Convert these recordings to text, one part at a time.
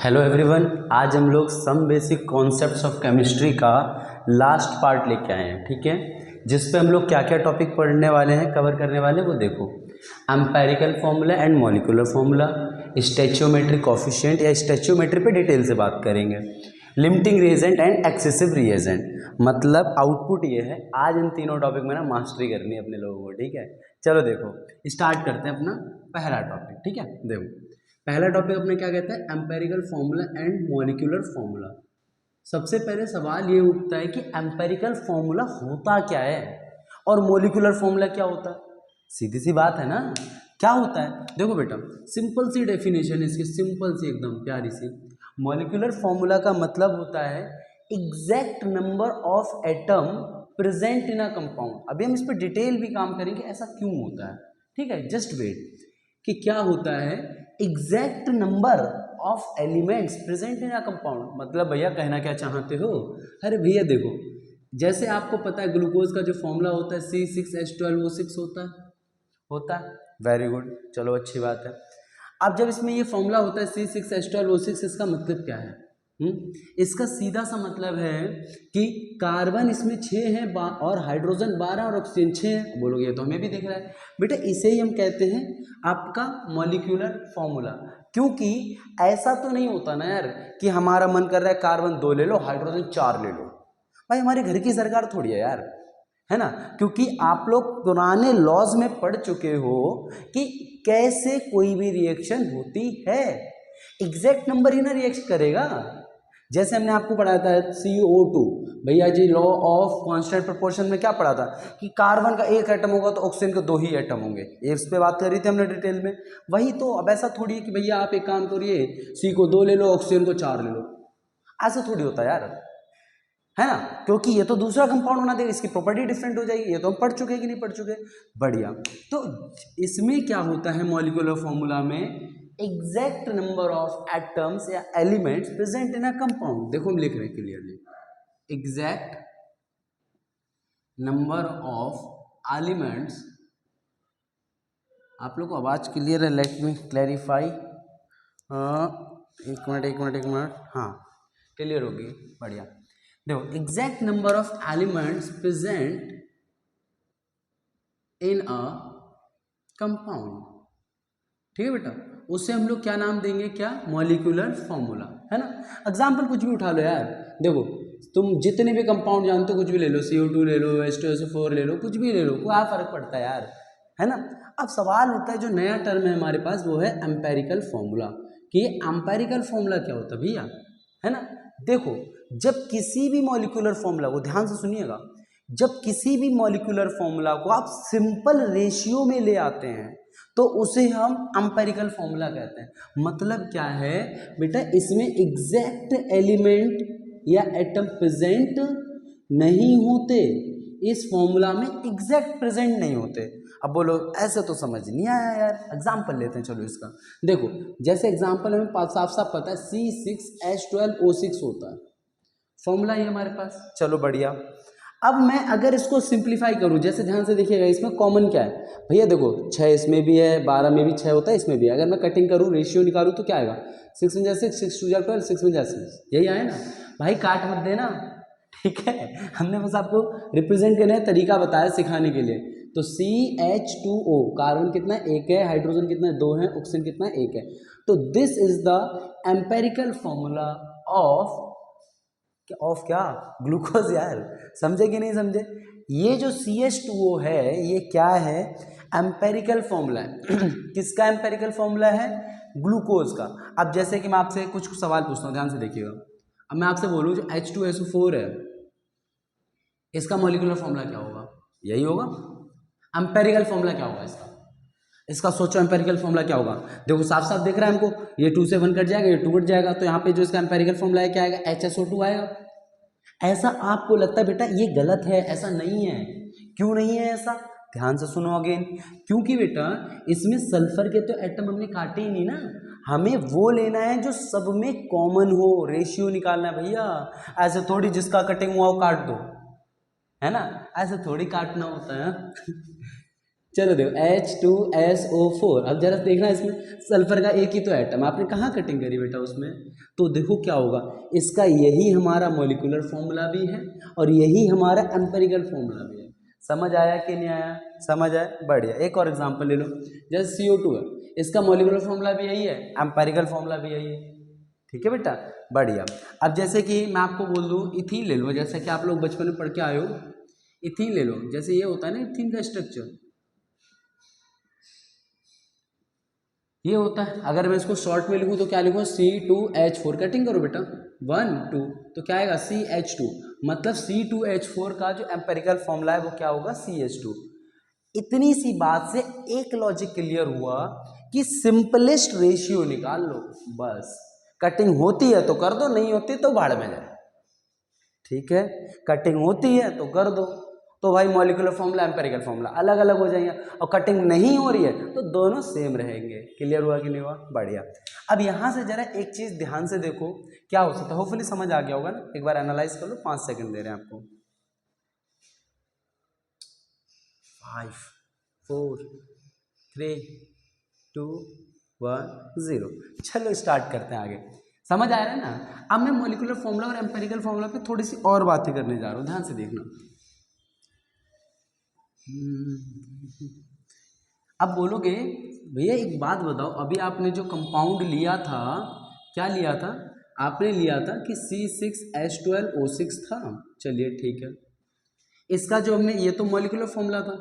Hello everyone, आज हम लोग some basic concepts of chemistry का लास्ट पार्ट लेके आए हैं। ठीक है, जिस पे हम लोग क्या क्या टॉपिक पढ़ने वाले हैं, कवर करने वाले हैं, वो देखो। Empirical formula and molecular formula, stoichiometric coefficient या स्टैचियोमेट्री पे डिटेल से बात करेंगे। Limiting reagent and excessive reagent, मतलब आउटपुट ये है। आज इन तीनों टॉपिक में ना मास्टरी करनी है अपने लोगों को। ठीक है, चलो देखो स्टार्ट करते हैं अपना पहला टॉपिक। ठीक है, देखो पहला टॉपिक अपने क्या कहता है, empirical formula and molecular formula. सबसे पहले सवाल ये उठता है कि एम्पेरिकल फॉर्मूला होता क्या है और मॉलिक्यूलर फॉर्मूला क्या होता है। सीधी सी बात है ना, क्या होता है। देखो बेटा, सिंपल सी डेफिनेशन इसकी, सिंपल सी एकदम प्यारी सी। मॉलिक्यूलर फॉर्मूला का मतलब होता है exact number of atom present in a compound. अभी हम इस पर डिटेल भी काम करेंगे ऐसा क्यों होता है। ठीक है, जस्ट वेट कि क्या होता है exact number of elements present in a compound. मतलब भैया कहना क्या चाहते हो, अरे भैया देखो, जैसे आपको पता है ग्लूकोज का जो फॉर्मूला होता है C6H12O6 होता है। वेरी गुड, चलो अच्छी बात है। अब जब इसमें ये फॉर्मूला होता है C6H12O6, इसका मतलब क्या है? इसका सीधा सा मतलब है कि कार्बन इसमें 6 है और हाइड्रोजन 12 और ऑक्सीजन 6 है। बोलोगे ये तो हमें भी दिख रहा है बेटा, इसे ही हम कहते हैं आपका मॉलिक्यूलर फॉर्मूला। क्योंकि ऐसा तो नहीं होता ना यार कि हमारा मन कर रहा है कार्बन 2 ले लो, हाइड्रोजन 4 ले लो। भाई हमारे घर की सरकार थोड़ी है यार, है ना। क्योंकि आप लोग पुराने लॉज में पढ़ चुके हो कि कैसे कोई भी रिएक्शन होती है, एग्जैक्ट नंबर ही ना रिएक्ट करेगा। जैसे हमने आपको पढ़ाया था CO2, भैया जी लॉ ऑफ कांस्टेंट प्रोपोर्शन में क्या पढ़ा था कि कार्बन का एक एटम होगा तो ऑक्सीजन के 2 ही एटम होंगे। इस पे बात कर रही थी हमने डिटेल में। वही तो, अब ऐसा थोड़ी है कि भैया आप एक काम करिए, C को 2 ले लो, ऑक्सीजन को 4 ले लो। ऐसा थोड़ी होता यार, है ना। क्योंकि ये तो दूसरा कंपाउंड बना देगा, इसकी प्रॉपर्टी डिफरेंट हो जाएगी। ये तो हम पढ़ चुके हैं कि नहीं पढ़ चुके, बढ़िया। तो इसमें क्या होता है मॉलिक्यूलर फॉर्मूला में, एग्जैक्ट नंबर ऑफ एटम्स या elements present in a compound. देखो हम लिख रहे हैं clearly, exact number of elements. आप लोग को आवाज क्लियर है? Let me clarify. एक मिनट, हाँ क्लियर होगी, बढ़िया। देखो exact number of elements present in a compound. ठीक है बेटा, उसे हम लोग क्या नाम देंगे, क्या, मॉलिक्यूलर फॉर्मूला, है ना। एग्जाम्पल कुछ भी उठा लो यार, देखो तुम जितने भी कंपाउंड जानते हो कुछ भी ले लो, CO2 ले लो, H2SO4 ले लो, कुछ भी ले लो, क्या फर्क पड़ता है यार, है ना। अब सवाल होता है, जो नया टर्म है हमारे पास वो है एम्पेरिकल फॉर्मूला, कि ये एम्पेरिकल फॉर्मूला क्या होता है भैया, है ना। देखो जब किसी भी मॉलिक्यूलर फॉर्मूला को ध्यान से सुनिएगा, जब किसी भी मॉलिक्यूलर फॉर्मूला को आप सिंपल रेशियो में ले आते हैं तो उसे हम एम्पेरिकल फॉर्मूला कहते हैं। मतलब क्या है बेटा, इसमें एग्जैक्ट एलिमेंट या एटम प्रेजेंट नहीं होते, इस फॉर्मूला में एग्जैक्ट प्रेजेंट नहीं होते। अब बोलो ऐसे तो समझ नहीं आया यार, एग्जाम्पल लेते हैं चलो इसका। देखो जैसे एग्जाम्पल हमें साफ साफ पता है C6H12O6 होता है, फॉर्मूला ही हमारे पास, चलो बढ़िया। अब मैं अगर इसको सिंप्लीफाई करूं, जैसे ध्यान से देखिएगा, इसमें कॉमन क्या है भैया, देखो 6 इसमें भी है, 12 में भी 6 होता है, इसमें भी है। अगर मैं कटिंग करूं, रेशियो निकालूं तो क्या आएगा, 6 में जा 6, 6 2 जा 12, 6 में जा 6, यही आए ना भाई, काट मत देना। ठीक है, हमने बस आपको रिप्रेजेंट करने का तरीका बताया सिखाने के लिए। तो CH2O कार्बन कितना है, 1 है, हाइड्रोजन कितना है, 2 है, ऑक्सीजन कितना है, 1 है। तो this is the empirical formula of क्या, ग्लूकोज यार, समझे कि नहीं समझे। ये जो CH2O है ये क्या है, एम्पेरिकल फॉर्मूला है। किसका एम्पेरिकल फॉर्मूला है, ग्लूकोज का। अब जैसे कि मैं आपसे कुछ सवाल पूछता हूँ, ध्यान से देखिएगा। अब मैं आपसे बोलूँ जो H2SO4 है, इसका मॉलिक्यूलर फॉर्मूला क्या होगा, यही होगा। एम्पेरिकल फॉर्मूला क्या होगा इसका सोचो, एम्पेरिकल फॉर्मूला क्या होगा। देखो साफ साफ दिख रहा है हमको, ये 2 से 1 कट जाएगा, ये 2 कट जाएगा, तो यहाँ पे जो इसका एम्पेरिकल फॉर्मूला है क्या आएगा, HSO2 आएगा। ऐसा आपको लगता है बेटा ये गलत है, ऐसा नहीं है। क्यों नहीं है ऐसा, ध्यान से सुनो अगेन। क्योंकि बेटा इसमें सल्फर के तो एटम हमने काटे ही नहीं ना, हमें वो लेना है जो सब में कॉमन हो, रेशियो निकालना है भैया। ऐसे थोड़ी जिसका कटिंग हुआ वो काट दो, है ना, ऐसे थोड़ी काटना होता है। चलो देखो H2SO4। अब जरा देखना इसमें सल्फर का एक ही तो एटम, आपने कहाँ कटिंग करी बेटा उसमें, तो देखो क्या होगा, इसका यही हमारा मॉलिक्यूलर फॉर्मूला भी है और यही हमारा एम्पिरिकल फॉर्मूला भी है। समझ आया कि नहीं आया? समझ आया, बढ़िया। एक और एग्जांपल ले लो, जैसे CO2 है, इसका मॉलिक्यूलर फॉर्मूला भी यही है, एम्पिरिकल फॉर्मूला भी यही है। ठीक है बेटा, बढ़िया। अब जैसे कि मैं आपको बोल दूँ इथीन ले लो, जैसे कि आप लोग बचपन में पढ़ के आए हो, इथीन ले लो। जैसे ये होता है ना इथीन का स्ट्रक्चर, ये होता है। अगर मैं इसको शॉर्ट में लिखूँ तो क्या लिखूँ, C2H4। कटिंग करो बेटा, 1 2, तो क्या आएगा CH2। मतलब C2H4 का जो एम्पेरिकल फॉर्मूला है वो क्या होगा, CH2। इतनी सी बात से एक लॉजिक क्लियर हुआ कि सिंपलेस्ट रेशियो निकाल लो बस। कटिंग होती है तो कर दो, नहीं होती तो भाड़ में जाए। ठीक है, कटिंग होती है तो कर दो, तो भाई मॉलिक्यूलर फॉर्मूला एम्पेरिकल फॉर्मूला अलग अलग हो जाएंगे, और कटिंग नहीं हो रही है तो दोनों सेम रहेंगे। क्लियर हुआ कि नहीं हुआ? बढ़िया। अब यहां से जरा एक चीज ध्यान से देखो क्या हो सकता है, होपफुली समझ आ गया होगा ना। एक बार एनालाइज कर लो, 5 सेकंड दे रहे हैं आपको। 5 4 3 2 1 0। चलो स्टार्ट करते हैं आगे। समझ आ रहा है ना? अब मैं मॉलिक्यूलर फॉर्मूला और एम्पेरिकल फॉर्मूला पे थोड़ी सी और बातें करने जा रहा हूँ, ध्यान से देखना। अब बोलोगे भैया एक बात बताओ, अभी आपने जो कंपाउंड लिया था, क्या लिया था? आपने लिया था कि C6H12O6 था। चलिए ठीक है, इसका जो हमने, ये तो मॉलिक्यूलर फॉर्मूला था।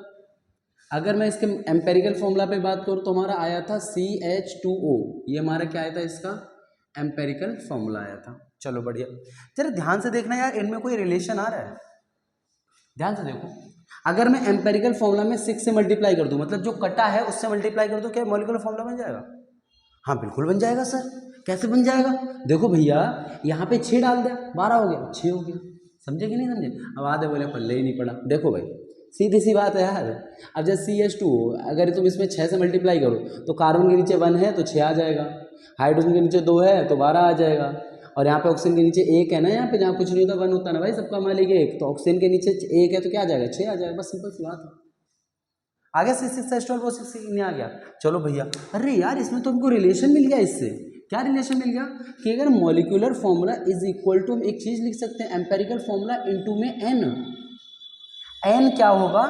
अगर मैं इसके एम्पेरिकल फॉर्मूला पे बात करूँ तो हमारा आया था CH2O। ये हमारा क्या आया था, इसका एम्पेरिकल फॉर्मूला आया था। चलो बढ़िया, जरा ध्यान से देखना यार, इनमें कोई रिलेशन आ रहा है? ध्यान से देखो, अगर मैं एम्पेरिकल फॉर्मूला में 6 से मल्टीप्लाई कर दूं, मतलब जो कटा है उससे मल्टीप्लाई कर दूं, क्या मॉलिक्यूलर फॉर्मूला बन जाएगा? हाँ बिल्कुल बन जाएगा सर। कैसे बन जाएगा? देखो भैया, यहाँ पे 6 डाल दिया, 12 हो गया, 6 हो गया। समझे कि नहीं समझे? अब आधे बोले पल्ले ही नहीं पड़ा। देखो भाई सीधी सी बात है यार। अब जैसे CH2, अगर तुम इसमें 6 से मल्टीप्लाई करो तो कार्बन के नीचे 1 है तो 6 आ जाएगा, हाइड्रोजन के नीचे 2 है तो 12 आ जाएगा, और यहाँ पे ऑक्सीजन के नीचे 1 है ना, यहाँ पे जहाँ कुछ नहीं होता 1 होता ना भाई, सबका मालिक 1, तो ऑक्सीजन के नीचे 1 है तो क्या आ जाएगा, 6 आ जाएगा। बस सिंपल सी बात है। आगे C6H12O6 नहीं आ गया? चलो भैया, अरे यार इसमें तो हमको रिलेशन मिल गया। इससे क्या रिलेशन मिल गया कि अगर molecular formula is equal to, हम एक चीज लिख सकते हैं, एम्पेरिकल फॉर्मूला इनटू में एन। एन क्या होगा?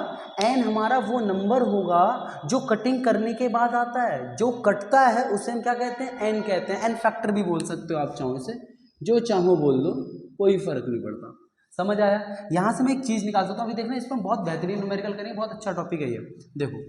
एन हमारा वो नंबर होगा जो कटिंग करने के बाद आता है। जो कटता है उसे हम क्या कहते हैं, एन कहते हैं। एन फैक्टर भी बोल सकते हो आप चाहो इसे, जो चाहो बोल दो, कोई फर्क नहीं पड़ता। समझ आया? यहां से मैं एक चीज निकाल सकता हूं, अभी देखना इस पर बहुत बेहतरीन न्यूमेरिकल करेंगे, बहुत अच्छा टॉपिक है ये। देखो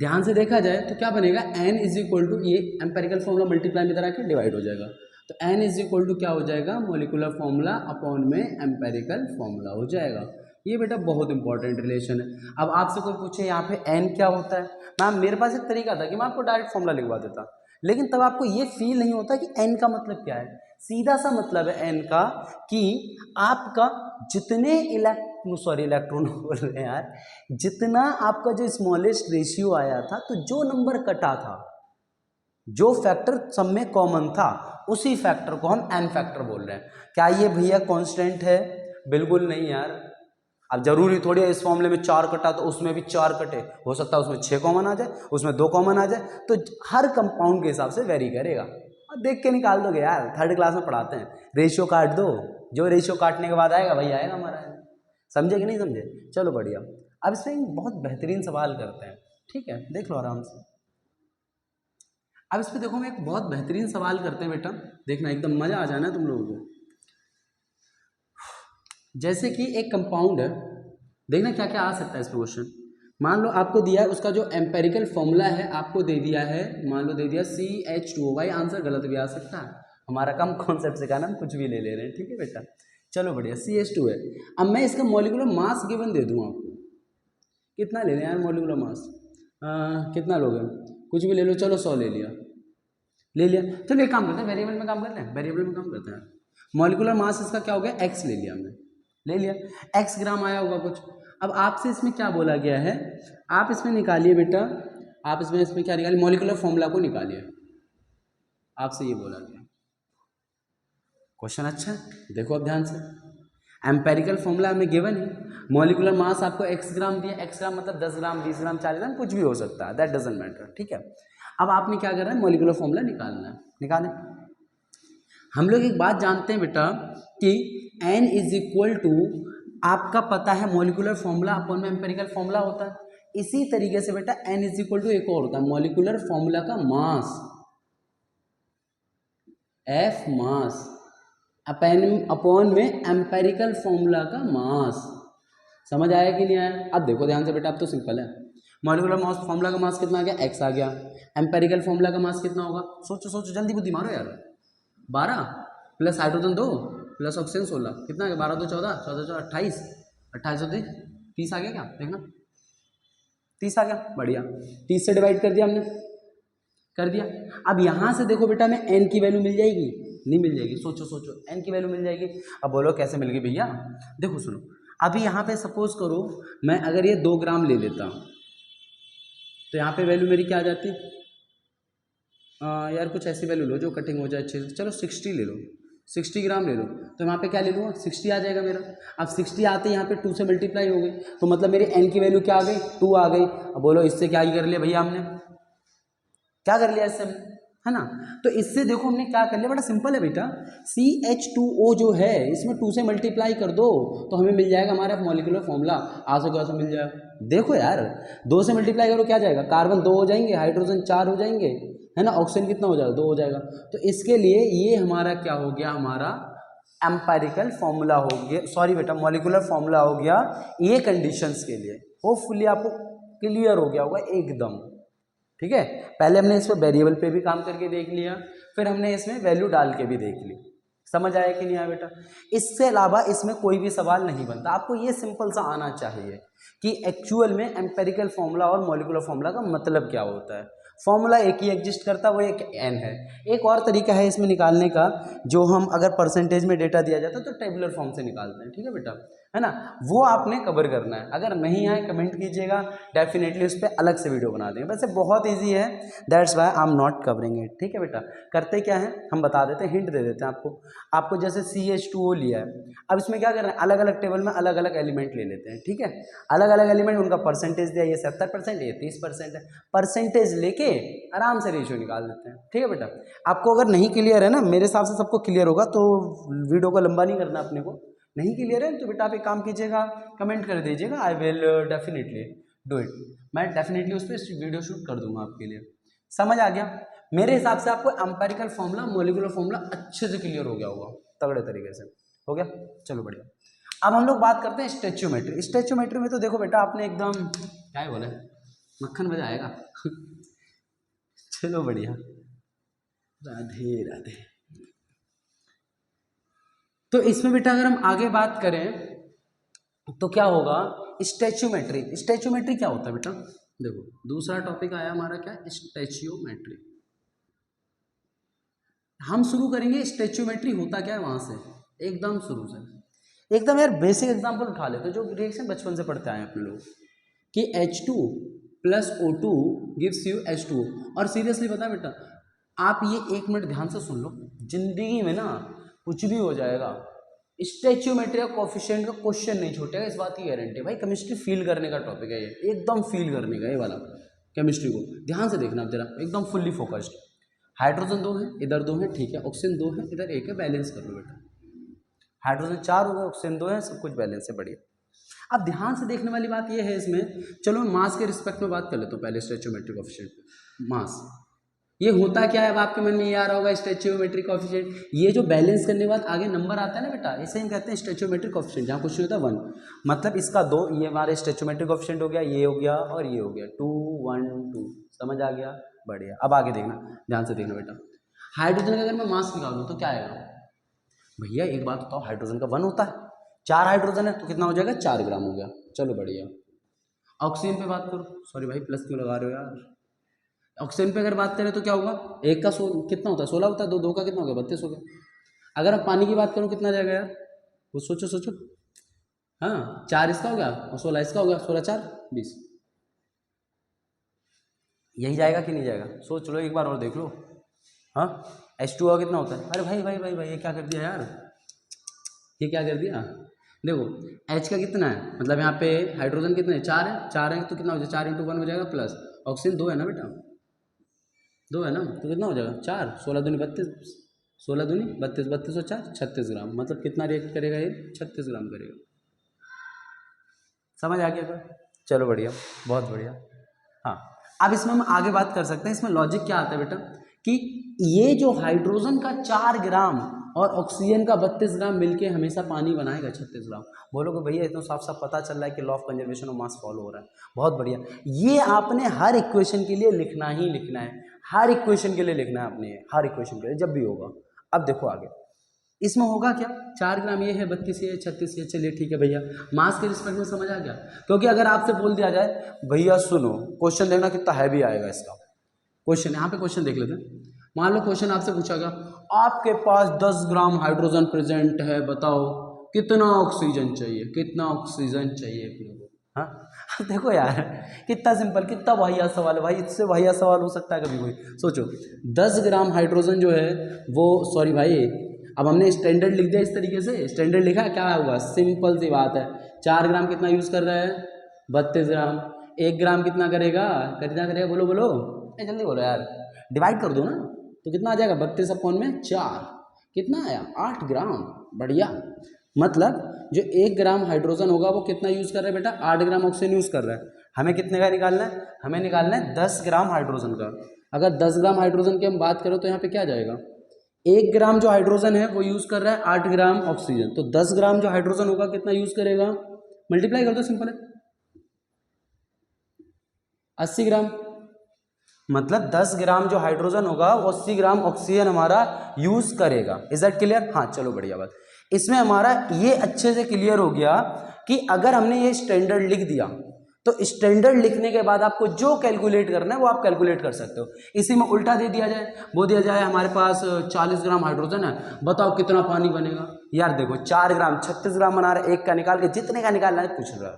ध्यान से देखा जाए तो क्या बनेगा, एन इज इक्वल टू, ये एम्पेरिकल फॉर्मूला मल्टीप्लाई में करा के डिवाइड हो जाएगा, तो एन इज इक्वल टू क्या हो जाएगा, मॉलिक्यूलर फॉर्मूला अपॉन में एम्पेरिकल फॉर्मूला हो जाएगा। ये बेटा बहुत इंपॉर्टेंट रिलेशन है। अब आपसे कोई पूछे यहाँ पे एन क्या होता है, मैम मेरे पास एक तरीका था कि मैं आपको डायरेक्ट फॉर्मूला लिखवा देता, लेकिन तब आपको ये फील नहीं होता कि एन का मतलब क्या है। सीधा सा मतलब है एन का कि आपका जितने इलेक्ट्रॉन बोल रहे हैं यार, जितना आपका जो स्मॉलेस्ट रेशियो आया था, तो जो नंबर कटा था, जो फैक्टर सब में कॉमन था, उसी फैक्टर को हम एन फैक्टर बोल रहे हैं। क्या ये भैया कांस्टेंट है? बिल्कुल नहीं यार। अब जरूरी थोड़ी है इस फॉर्मूले में 4 कटा तो उसमें भी 4 कटे, हो सकता है उसमें 6 कॉमन आ जाए, उसमें 2 कॉमन आ जाए, तो हर कंपाउंड के हिसाब से वेरी करेगा। और देख के निकाल दोगे यार, 3rd क्लास में पढ़ाते हैं, रेशियो काट दो, जो रेशियो काटने के बाद आएगा वही आएगा हमारा। समझे कि नहीं समझे? चलो बढ़िया। अब इसमें बहुत बेहतरीन सवाल करते हैं, ठीक है, देख लो आराम से। अब इस पर देखो, हम एक बहुत बेहतरीन सवाल करते हैं बेटा, देखना एकदम मजा आ जाना तुम लोगों को। जैसे कि एक कंपाउंड है, देखना क्या क्या आ सकता है इस पर क्वेश्चन। मान लो आपको दिया है, उसका जो एम्पेरिकल फॉर्मूला है आपको दे दिया है, मान लो दे दिया CH2O। भाई आंसर गलत भी आ सकता है, हमारा काम कॉन्सेप्ट सिखाना, हम कुछ भी ले ले रहे हैं, ठीक है बेटा। चलो बढ़िया, CH2 है। अब मैं इसका मॉलिक्यूलर मास गिवन दे दूँ आपको, कितना ले लें यार मॉलिक्यूलर मास, कितना लोगे, कुछ भी ले लो, चलो 100 ले लिया, ले लिया। चलो एक काम करते हैं, वेरिएबल में काम करते हैं, वेरिएबल में काम करते हैं। मॉलिक्यूलर मास इसका क्या हो गया, x ले लिया हमने, ले लिया, x ग्राम आया होगा कुछ। अब आपसे इसमें क्या बोला गया है, आप इसमें निकालिए बेटा, आप इसमें क्या निकालिए, मॉलिक्यूलर फॉर्मूला को निकालिए, आपसे ये बोला गया। क्वेश्चन अच्छा है, देखो अब ध्यान से। एम्पेरिकल फॉर्मूला हमें गिवन है, मॉलिकुलर मास आपको x ग्राम दिया, x ग्राम मतलब 10 ग्राम 20 ग्राम 40 ग्राम कुछ भी हो सकता है, दैट डजंट मैटर, ठीक है। अब आपने क्या करना है, मॉलिकुलर फॉर्मूला निकालना है, निकालें। हम लोग एक बात जानते हैं बेटा कि n इज इक्वल टू, आपका पता है मॉलिकुलर फॉर्मूला अपॉन में एम्पेरिकल फॉर्मूला होता है, इसी तरीके से बेटा n इज इक्वल टू एक और होता है मॉलिकुलर फॉर्मूला का मास, f मास अपॉन में एम्पेरिकल फॉर्मूला का मास। समझ आया कि नहीं आया? अब देखो ध्यान से बेटा, अब तो सिंपल है, मॉलिकुलर मास फॉर्मूला का मास कितना आ गया, x आ गया, एम्पेरिकल फॉर्मूला का मास कितना होगा, सोचो सोचो जल्दी बुद्धि मारो यार, 12 प्लस हाइड्रोजन 2 प्लस ऑक्सीजन 16, कितना आ गया, 12 2 14, 14 2 28, 28 2 30 आ गया, क्या देखना 30 आ गया, बढ़िया, 30 से डिवाइड कर दिया हमने, कर दिया। अब यहाँ से देखो बेटा मैं n की वैल्यू मिल जाएगी, नहीं मिल जाएगी, सोचो सोचो n की वैल्यू मिल जाएगी। अब बोलो कैसे मिल गई भैया, देखो सुनो, अभी यहाँ पे सपोज करो मैं अगर ये 2 ग्राम ले लेता हूँ तो यहाँ पे वैल्यू मेरी क्या आ जाती, यार कुछ ऐसी वैल्यू लो जो कटिंग हो जाए अच्छे से, चलो 60 ले लो, 60 ग्राम ले लो, तो यहाँ पे क्या ले लूँगा 60 आ जाएगा मेरा। अब 60 आते यहाँ पे 2 से मल्टीप्लाई हो गई, तो मतलब मेरी n की वैल्यू क्या आ गई, 2 आ गई। अब बोलो इससे क्या ही कर लिया भैया हमने, क्या कर लिया इससे हमने, है ना। तो इससे देखो हमने क्या कर लिया, बड़ा सिंपल है बेटा, CH2O जो है इसमें 2 से मल्टीप्लाई कर दो तो हमें मिल जाएगा हमारा मॉलिक्यूलर फॉर्मूला, आ सको ऐसा मिल जाएगा। देखो यार 2 से मल्टीप्लाई करो क्या जाएगा, कार्बन 2 हो जाएंगे, हाइड्रोजन 4 हो जाएंगे, है ना, ऑक्सीजन कितना हो जाएगा, 2 हो जाएगा। तो इसके लिए ये हमारा क्या हो गया, हमारा एम्पेरिकल फॉर्मूला हो गया, सॉरी बेटा मॉलिक्यूलर फॉर्मूला हो गया ये कंडीशंस के लिए। होपफुली आपको क्लियर हो गया होगा एकदम, ठीक है। पहले हमने इस पर वेरिएबल पे भी काम करके देख लिया, फिर हमने इसमें वैल्यू डाल के भी देख ली। समझ आया कि नहीं आया बेटा? इससे अलावा इसमें कोई भी सवाल नहीं बनता, आपको ये सिंपल सा आना चाहिए कि एक्चुअल में एम्पेरिकल फॉर्मूला और मॉलिक्यूलर फॉर्मूला का मतलब क्या होता है। फॉर्मूला एक ही एग्जिस्ट करता है, वो एक n है। एक और तरीका है इसमें निकालने का, जो हम अगर परसेंटेज में डेटा दिया जाता है तो टेबुलर फॉर्म से निकालते हैं, ठीक है बेटा, है ना, वो आपने कवर करना है। अगर नहीं आए कमेंट कीजिएगा, डेफिनेटली उस पर अलग से वीडियो बना देंगे। वैसे बहुत ईजी है, that's why I am not covering it, ठीक है बेटा। करते क्या है हम बता देते हैं, हिंट दे देते हैं आपको जैसे CH2O लिया है, अब इसमें क्या कर रहे हैं, अलग अलग टेबल में अलग अलग एलिमेंट ले लेते हैं, ठीक है, अलग अलग एलिमेंट उनका परसेंटेज दिया, ये 70% ये 30% है, परसेंटेज लेके आराम से रेशियो निकाल देते हैं, ठीक है बेटा। आपको अगर नहीं क्लियर है ना, मेरे हिसाब से सबको क्लियर होगा, तो वीडियो को लंबा नहीं करना अपने को, नहीं क्लियर है तो बेटा आप एक काम कीजिएगा, कमेंट कर दीजिएगा, I will definitely do it, मैं डेफिनेटली उस पर वीडियो शूट कर दूंगा आपके लिए। समझ आ गया? मेरे हिसाब से आपको एम्पेरिकल फॉर्मूला मॉलिक्यूलर फॉर्मूला अच्छे से क्लियर हो गया होगा, तगड़े तरीके से हो गया, चलो बढ़िया। अब हम लोग बात करते हैं स्टैच्यूमेट्री। स्टैच्यूमेट्री में तो देखो बेटा आपने एकदम क्या ही बोले, मक्खन बजाएगा चलो बढ़िया, राधे राधे। तो इसमें बेटा अगर हम आगे बात करें तो क्या होगा, स्टैच्यूमेट्री। स्टैच्यूमेट्री क्या होता है बेटा, देखो दूसरा टॉपिक आया हमारा क्या, स्टैच्यूमेट्री। हम शुरू करेंगे स्टैच्यूमेट्री होता क्या है वहां से, एकदम शुरू से, एकदम यार बेसिक एग्जांपल उठा लेते, जो रिएक्शन बचपन से पढ़ते आए अपने लोग, कि H2 + O2 gives you H2O। और सीरियसली बता बेटा, आप ये 1 मिनट ध्यान से सुन लो, जिंदगी में ना कुछ भी हो जाएगा, स्टैच्यूमेट्री का कोफिशिएंट का क्वेश्चन नहीं छूटेगा, इस बात की गारंटी है भाई। केमिस्ट्री फील करने का टॉपिक है ये, एकदम फील करने का ये वाला केमिस्ट्री को ध्यान से देखना आप जरा, एकदम फुल्ली फोकस्ड। हाइड्रोजन 2 है, इधर 2 है, ठीक है, ऑक्सीजन 2 है, इधर 1 है, बैलेंस कर लो बेटा। हाइड्रोजन 4 हो गए, ऑक्सीजन 2 है, सब कुछ बैलेंस है, बढ़िया। अब ध्यान से देखने वाली बात ये है इसमें, चलो मैं मास के रिस्पेक्ट में बात कर लेता हूँ पहले, स्टैच्यूमेट्री कोफिशिएंट मास ये होता क्या है। अब आपके मन में ये आ रहा होगा स्टैच्यूमेट्री कोफिशिएंट, ये जो बैलेंस करने के बाद आगे नंबर आता है ना बेटा, इसे हम कहते हैं स्टैच्यूमेट्री कोफिशिएंट, जहाँ कुछ नहीं होता 1, मतलब इसका 2, ये हमारे स्टैच्यूमेट्री कोफिशिएंट हो गया, ये हो गया और ये हो गया, 2 1 2, समझ आ गया, बढ़िया। अब आगे देखना, ध्यान से देखना बेटा, हाइड्रोजन का अगर मैं मास निकालूँ तो क्या आएगा भैया, एक बात बताओ, हाइड्रोजन का 1 होता है, 4 हाइड्रोजन है तो कितना हो जाएगा, 4 ग्राम हो गया, चलो बढ़िया। ऑक्सीजन पे बात करो, सॉरी भाई प्लस क्यों लगा रहे हो यार, ऑक्सीजन पे अगर बात करें तो क्या होगा, 1 का कितना होता है, 16 होता है, 2 का कितना हो गया, 32 हो गया। अगर अब पानी की बात करूँ कितना जाएगा यार, वो सोचो सोचो, हाँ 4 इसका हो गया और 16 इसका हो गया, 16 4 20, यही जाएगा कि नहीं जाएगा, सोच लो एक बार और देख लो। हाँ H2O कितना होता है, अरे भाई भाई भाई भाई ये क्या कर दिया यार, ये क्या कर दिया, देखो H का कितना है, मतलब यहाँ पे हाइड्रोजन कितने हैं, 4 है, 4 है तो कितना हो जाएगा, 4 × 1 हो जाएगा, प्लस ऑक्सीजन 2 है ना बेटा, 2 है ना, तो कितना हो जाएगा 4, 16 दूनी 32, 16 दूनी 32, 32 और 4 36 ग्राम, मतलब कितना रिएक्ट करेगा ये, 36 ग्राम करेगा। समझ आ गया क्या? चलो बढ़िया, बहुत बढ़िया। हाँ, अब इसमें हम आगे बात कर सकते हैं। इसमें लॉजिक क्या आता है बेटा कि ये जो हाइड्रोजन का 4 ग्राम और ऑक्सीजन का 32 ग्राम मिलके हमेशा पानी बनाएगा 36 ग्राम। बोलोगे भैया इतना साफ साफ पता चल रहा है कि law of conservation of mass follow हो रहा है। बहुत बढ़िया, ये आपने हर इक्वेशन के लिए लिखना ही लिखना है, हर इक्वेशन के लिए लिखना है आपने, हर इक्वेशन के लिए जब भी होगा। अब देखो आगे इसमें होगा क्या, 4 ग्राम ये है, 32 ये है, 36 ये, चलिए ठीक है भैया, मास के रिस्पेक्ट में समझ आ गया। क्योंकि अगर आपसे बोल दिया जाए भैया सुनो क्वेश्चन देखना कितना हैवी आएगा इसका क्वेश्चन, यहाँ पे क्वेश्चन देख लेते हैं। मान लो क्वेश्चन आपसे पूछा गया, आपके पास 10 ग्राम हाइड्रोजन प्रेजेंट है, बताओ कितना ऑक्सीजन चाहिए, कितना ऑक्सीजन चाहिए अपने को। हाँ देखो यार कितना सिंपल, कितना वाहिया सवाल है भाई, इससे वाहिया सवाल हो सकता है कभी कोई। सोचो 10 ग्राम हाइड्रोजन जो है वो, सॉरी भाई अब हमने स्टैंडर्ड लिख दिया इस तरीके से, स्टैंडर्ड लिखा क्या हुआ, सिंपल सी बात है, 4 ग्राम कितना यूज़ कर रहा है, 32 ग्राम, 1 ग्राम कितना करेगा, कितना करेगा, बोलो बोलो, जल्दी बोलो यार, डिवाइड कर दो ना, तो कितना आ जाएगा, 32 अपॉन में 4, कितना आया 8 ग्राम। बढ़िया, मतलब जो 1 ग्राम हाइड्रोजन होगा वो कितना यूज़ कर रहा है बेटा, 8 ग्राम ऑक्सीजन यूज़ कर रहा है। हमें कितने का निकालना है, हमें निकालना है 10 ग्राम हाइड्रोजन का। अगर 10 ग्राम हाइड्रोजन की हम बात करें तो यहाँ पे क्या जाएगा, 1 ग्राम जो हाइड्रोजन है वो यूज़ कर रहा है 8 ग्राम ऑक्सीजन, तो 10 ग्राम जो हाइड्रोजन होगा कितना यूज़ करेगा, मल्टीप्लाई कर दो, सिंपल है, 80 ग्राम, मतलब 10 ग्राम जो हाइड्रोजन होगा वो 80 ग्राम ऑक्सीजन हमारा यूज़ करेगा। Is that clear? हाँ चलो बढ़िया बात, इसमें हमारा ये अच्छे से क्लियर हो गया कि अगर हमने ये स्टैंडर्ड लिख दिया तो स्टैंडर्ड लिखने के बाद आपको जो कैलकुलेट करना है वो आप कैलकुलेट कर सकते हो। इसी में उल्टा दे दिया जाए, वो दिया जाए हमारे पास 40 ग्राम हाइड्रोजन है, बताओ कितना पानी बनेगा। यार देखो 4 ग्राम 36 ग्राम बना रहा है, एक का निकाल के जितने का निकालना है पूछ रहा है।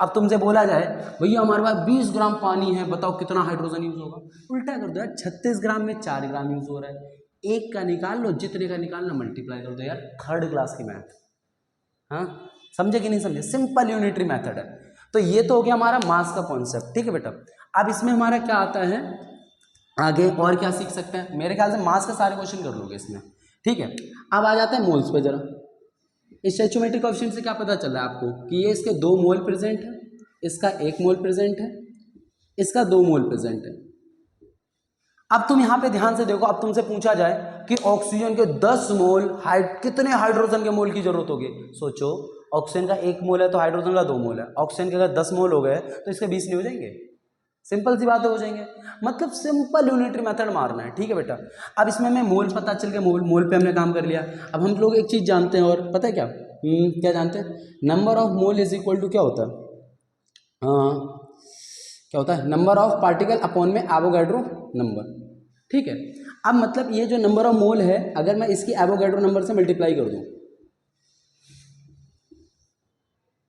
अब तुमसे बोला जाए भैया हमारे पास 20 ग्राम पानी है, बताओ कितना हाइड्रोजन यूज होगा, उल्टा कर दो यार, 36 ग्राम में 4 ग्राम यूज हो रहा है, एक का निकाल लो, जितने का निकालना मल्टीप्लाई कर दो यार, थर्ड क्लास की मैथ। हाँ समझे कि नहीं समझे, सिंपल यूनिटरी मेथड है। तो ये तो हो गया हमारा मास का कॉन्सेप्ट, ठीक है बेटा। अब इसमें हमारा क्या आता है आगे, और क्या सीख सकते हैं, मेरे ख्याल से मास का सारे क्वेश्चन कर लोगे इसमें, ठीक है। अब आ जाते हैं मोल्स पे जरा। स्टोइचियोमेट्रिक कोएफिशिएंट से क्या पता चल रहा है आपको कि ये इसके 2 मोल प्रेजेंट है, इसका 1 मोल प्रेजेंट है, इसका 2 मोल प्रेजेंट है। अब तुम यहां पे ध्यान से देखो, अब तुमसे पूछा जाए कि ऑक्सीजन के 10 मोल कितने हाइड्रोजन के मोल की जरूरत होगी, सोचो ऑक्सीजन का 1 मोल है तो हाइड्रोजन का 2 मोल है, ऑक्सीजन के अगर 10 मोल हो गए तो इसके 20 नहीं हो जाएंगे, सिंपल सी बात हो जाएंगे, मतलब सिंपल यूनिटरी मेथड मारना है, ठीक है बेटा। अब इसमें हमें मोल पता चल गया, मोल पे हमने काम कर लिया। अब हम लोग एक चीज़ जानते हैं, और पता है क्या, क्या जानते हैं, number of mole is equal to क्या होता है, क्या होता है, नंबर ऑफ पार्टिकल अपॉन में एवोगैड्रो नंबर, ठीक है। अब मतलब ये जो नंबर ऑफ मोल है, अगर मैं इसकी एवोगैड्रो नंबर से मल्टीप्लाई कर दूं,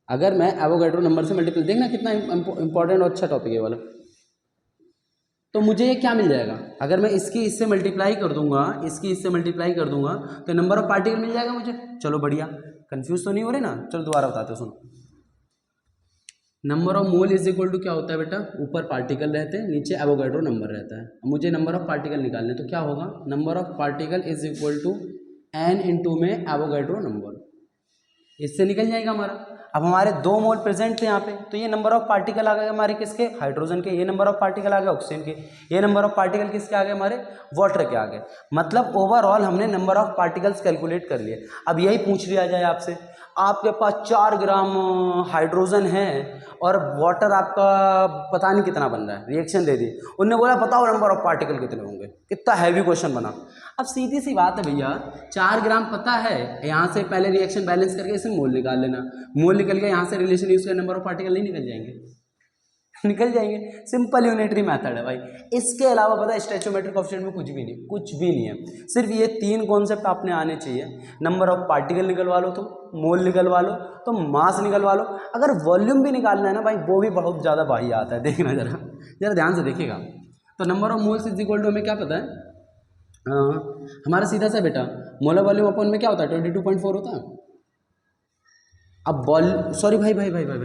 अगर मैं एवोगैड्रो नंबर से मल्टीप्लाई, देखना कितना इंपॉर्टेंट और अच्छा टॉपिक है वाला, तो मुझे ये क्या मिल जाएगा, अगर मैं इसकी इससे मल्टीप्लाई कर दूंगा, इसकी इससे मल्टीप्लाई कर दूंगा तो नंबर ऑफ पार्टिकल मिल जाएगा मुझे। चलो बढ़िया, कंफ्यूज तो नहीं हो रहे ना, चलो दोबारा बताते हो, सुनो। Number of mole is equal to क्या होता है बेटा, ऊपर पार्टिकल रहते हैं, नीचे एवोगैड्रो नंबर रहता है। मुझे नंबर ऑफ पार्टिकल निकालने, तो क्या होगा, number of particle is equal to n into में एवोगैड्रो नंबर, इससे निकल जाएगा हमारा। अब हमारे 2 मोल प्रेजेंट थे यहाँ पे, तो ये नंबर ऑफ पार्टिकल आ गए हमारे किसके, हाइड्रोजन के, ये नंबर ऑफ पार्टिकल आ गए ऑक्सीजन के, ये नंबर ऑफ पार्टिकल किसके आ गए, हमारे वाटर के आ गए। मतलब ओवरऑल हमने नंबर ऑफ पार्टिकल्स कैलकुलेट कर लिए। अब यही पूछ लिया जाए आपसे, आपके पास 4 ग्राम हाइड्रोजन है और वाटर आपका पता नहीं कितना बन रहा है, रिएक्शन दे दी, उनने बोला बताओ नंबर ऑफ पार्टिकल कितने होंगे, कितना हैवी क्वेश्चन बना। अब सीधी सी बात है भैया, 4 ग्राम पता है, यहाँ से पहले रिएक्शन बैलेंस करके इसमें मोल निकाल लेना, मोल निकल के यहाँ से रिलेशन यूज कर, नंबर ऑफ पार्टिकल नहीं निकल जाएंगे, निकल जाएंगे, सिंपल यूनिटरी मेथड है भाई। इसके अलावा पता है स्टोइचियोमेट्रिक कोएफिशिएंट में कुछ भी नहीं, कुछ भी नहीं है, सिर्फ ये 3 कॉन्सेप्ट आपने आने चाहिए, नंबर ऑफ पार्टिकल निकलवा लो, तो मोल निकलवा लो, तो मास निकलवा लो। अगर वॉल्यूम भी निकालना है ना भाई, वो भी बहुत ज़्यादा भारी आता है, देखना जरा जरा ध्यान से देखिएगा। तो number of moles is equal to हमें क्या पता है, हमारा सीधा सा बेटा मोलर वॉल्यूम अपॉन में क्या होता है, 22.4 होता है, अब सॉरी भाई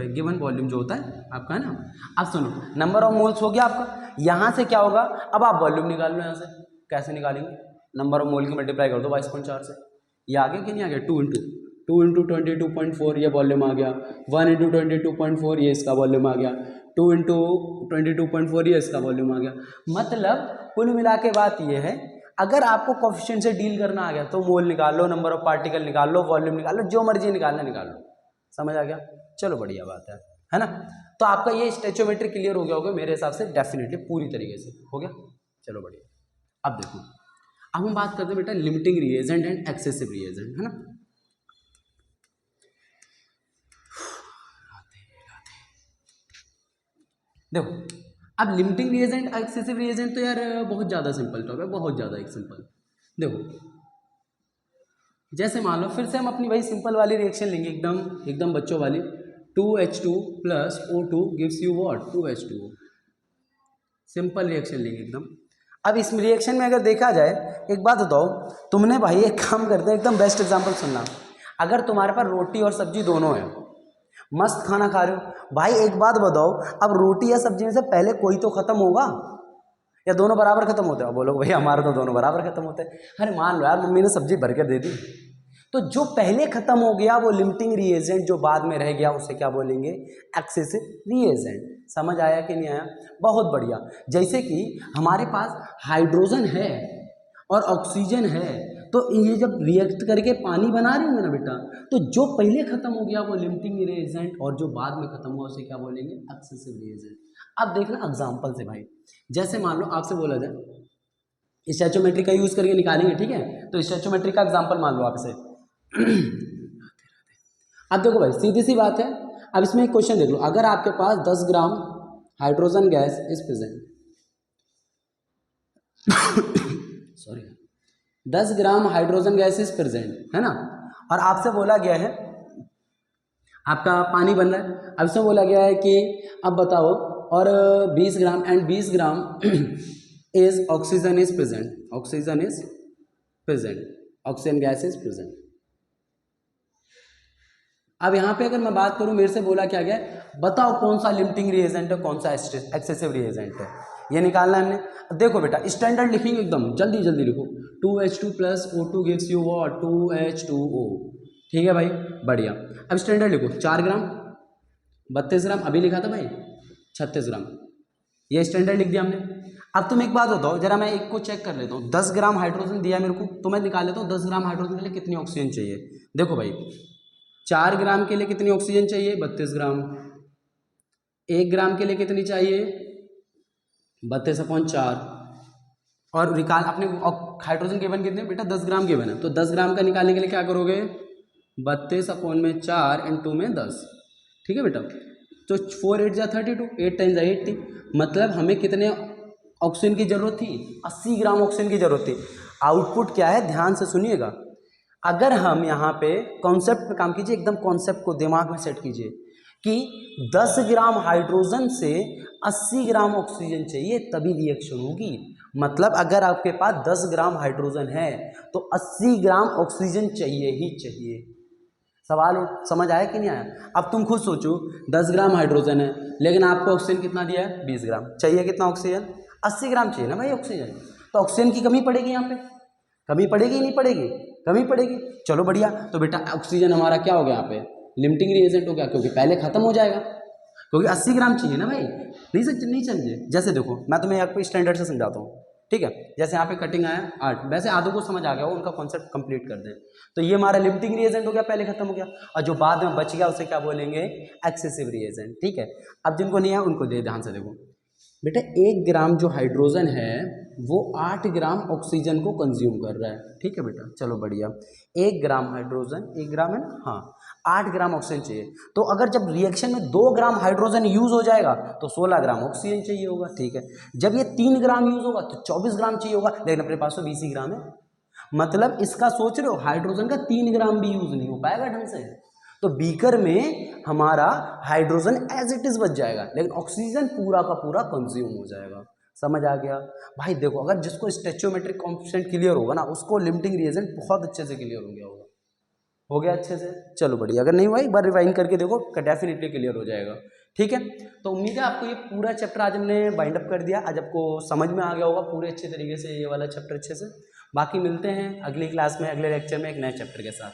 गिवन वॉल्यूम जो होता है आपका है ना, अब सुनो नंबर ऑफ मोल्स हो गया आपका, यहाँ से क्या होगा, अब आप वॉल्यूम निकाल लो यहाँ से, कैसे निकालेंगे, नंबर ऑफ मोल की मल्टीप्लाई कर दो 22.4 से, ये आ गया कि नहीं आ गया, 2 इंटू 22.4 ये वॉल्यूम आ गया, 1 इंटू 22.4 ये इसका वॉल्यूम आ गया, 2 इंटू 22.4 ये इसका वॉल्यूम आ गया। मतलब कुल मिला के बात ये है, अगर आपको कोफिशिएंट से डील करना आ गया तो मोल निकाल लो, नंबर ऑफ पार्टिकल निकाल लो, वॉल्यूम निकाल लो, जो मर्जी निकालना निकाल लो। समझ आ गया, चलो बढ़िया बात है ना। तो आपका ये स्टैचोमेट्री क्लियर हो गया होगा मेरे हिसाब से, डेफिनेटली पूरी तरीके से हो गया, चलो बढ़िया। अब देखो, अब हम बात करते हैं बेटा limiting reagent and excessive reagent, है ना। देखो अब लिमिटिंग रिएजेंट एक्सेसिव रिएजेंट तो यार बहुत ज़्यादा सिंपल टॉपिक है, बहुत ज़्यादा एक सिंपल। देखो जैसे मान लो फिर से हम अपनी वही सिंपल वाली रिएक्शन लेंगे, एकदम बच्चों वाली, 2H2 plus O2 gives you what, 2H2O। Simple reaction लेंगे एकदम। अब इस रिएक्शन में अगर देखा जाए, एक बात बताओ, तुमने भाई एक काम करते हैं, एकदम बेस्ट एग्जांपल सुनना, अगर तुम्हारे पास रोटी और सब्जी दोनों है, मस्त खाना खा रहे हो भाई, एक बात बताओ, अब रोटी या सब्जी में से पहले कोई तो खत्म होगा या दोनों बराबर खत्म होते हैं? बोलोगे भाई हमारे तो दोनों बराबर खत्म होते हैं। अरे मान लो यार मम्मी ने सब्जी भर कर दे दी, तो जो पहले खत्म हो गया वो लिमिटिंग रिएजेंट, जो बाद में रह गया उसे क्या बोलेंगे, एक्सेसिव रिएजेंट। समझ आया कि नहीं आया? बहुत बढ़िया। जैसे कि हमारे पास हाइड्रोजन है और ऑक्सीजन है, तो ये जब रिएक्ट करके पानी बना रहे होंगे ना बेटा, तो जो पहले खत्म हो गया वो लिमिटिंग रिएजेंट, और जो बाद में खत्म हुआ उसे क्या बोलेंगे, एक्सेसिव रिएजेंट। अब देखना एग्जांपल से भाई, जैसे मान लो आपसे बोला जाए स्टैचोमेट्री का यूज करके निकालेंगे, ठीक है, तो स्टैचोमेट्री का एग्जांपल मान लो आप इसे। अब देखो भाई सीधी सी बात है, अब इसमें एक क्वेश्चन देख लो, अगर आपके पास 10 gram hydrogen gas is present, sorry 10 gram hydrogen gas is present, है ना, और आपसे बोला गया है आपका पानी बन रहा है, अब इसमें बोला गया है कि अब बताओ, और 20 gram and 20 gram is oxygen is present, oxygen is present, oxygen gas is present. अब यहाँ पे अगर मैं बात करूँ, मेरे से बोला क्या गया, बताओ कौन सा लिमिटिंग रिएजेंट है, कौन सा एक्सेसिव रिएजेंट है, ये निकालना है हमने। देखो बेटा स्टैंडर्ड लिखेंगे, एकदम जल्दी जल्दी लिखो, 2H2 plus O2 gives you what, 2H2O। ठीक है भाई, बढ़िया। अब स्टैंडर्ड लिखो, 4 ग्राम, 32 ग्राम, अभी लिखा था भाई 36 ग्राम, ये स्टैंडर्ड लिख दिया हमने। अब तुम एक बात बताओ, जरा मैं एक को चेक कर लेता हूँ, 10 ग्राम हाइड्रोजन दिया मेरे को, तो मैं निकाल लेता हूँ 10 ग्राम हाइड्रोजन के लिए कितनी ऑक्सीजन चाहिए। देखो भाई 4 ग्राम के लिए कितनी ऑक्सीजन चाहिए, 32 ग्राम, 1 ग्राम के लिए कितनी चाहिए, 32/4, और निकाल अपने हाइड्रोजन गिवन कितने बेटा, 10 ग्राम गिवन है, तो 10 ग्राम का निकालने के लिए क्या करोगे, 32/4 × 2 में 10, ठीक है बेटा, तो 4 8 जा 32, 8 10 जा 80, मतलब हमें कितने ऑक्सीजन की जरूरत थी, 80 ग्राम ऑक्सीजन की जरूरत थी। आउटपुट क्या है, ध्यान से सुनिएगा, अगर हम यहाँ पे कॉन्सेप्ट पे काम कीजिए, एकदम कॉन्सेप्ट को दिमाग में सेट कीजिए कि 10 ग्राम हाइड्रोजन से 80 ग्राम ऑक्सीजन चाहिए तभी रिएक्शन होगी। मतलब अगर आपके पास 10 ग्राम हाइड्रोजन है तो 80 ग्राम ऑक्सीजन चाहिए ही चाहिए। सवाल समझ आया कि नहीं आया? अब तुम खुद सोचो, 10 ग्राम हाइड्रोजन है लेकिन आपको ऑक्सीजन कितना दिया है, 20 ग्राम, चाहिए कितना ऑक्सीजन, 80 ग्राम चाहिए ना भाई ऑक्सीजन, तो ऑक्सीजन की कमी पड़ेगी, यहाँ पे कमी पड़ेगी नहीं पड़ेगी, कमी पड़ेगी। चलो बढ़िया, तो बेटा ऑक्सीजन हमारा क्या हो गया, यहाँ पे लिमिटिंग रिएजेंट हो गया, क्योंकि पहले खत्म हो जाएगा, क्योंकि 80 ग्राम चाहिए ना भाई, नहीं समझे। जैसे देखो मैं तुम्हें आपको स्टैंडर्ड से समझाता हूँ, ठीक है, जैसे यहाँ पे कटिंग आया 8, वैसे आधों को समझ आ गया हो, उनका कॉन्सेप्ट कंप्लीट कर दें, तो ये हमारा लिमिटिंग रिएजेंट हो गया, पहले खत्म हो गया, और जो बाद में बच गया उसे क्या बोलेंगे, एक्सेसिव रिएजेंट। ठीक है, अब जिनको नहीं है उनको दे ध्यान से देखो बेटा, 1 ग्राम जो हाइड्रोजन है वो 8 ग्राम ऑक्सीजन को कंज्यूम कर रहा है, ठीक है बेटा, चलो बढ़िया, 1 ग्राम हाइड्रोजन, 1 ग्राम है ना, हाँ, 8 ग्राम ऑक्सीजन चाहिए, तो अगर जब रिएक्शन में 2 ग्राम हाइड्रोजन यूज हो जाएगा तो 16 ग्राम ऑक्सीजन चाहिए होगा, ठीक है, जब ये 3 ग्राम यूज होगा तो 24 ग्राम चाहिए होगा, लेकिन अपने पास तो 20 ही ग्राम है, मतलब इसका सोच रहे हो हाइड्रोजन का 3 ग्राम भी यूज नहीं हो पाएगा ढंग से, तो बीकर में हमारा हाइड्रोजन एज इट इज बच जाएगा, लेकिन ऑक्सीजन पूरा का पूरा कंज्यूम हो जाएगा। समझ आ गया भाई? देखो अगर जिसको स्टैचोमेट्रिक कॉन्स्टेंट क्लियर होगा ना, उसको लिमिटिंग रिएजेंट बहुत अच्छे से क्लियर हो गया होगा, हो गया अच्छे से? चलो बढ़िया, अगर नहीं हुआ एक बार रिवाइंड करके देखो, डेफिनेटली क्लियर हो जाएगा। ठीक है, तो उम्मीद है आपको ये पूरा चैप्टर आज हमने बाइंड अप कर दिया, आज आपको समझ में आ गया होगा पूरे अच्छे तरीके से ये वाला चैप्टर अच्छे से। बाकी मिलते हैं अगली क्लास में, अगले लेक्चर में एक नए चैप्टर के साथ।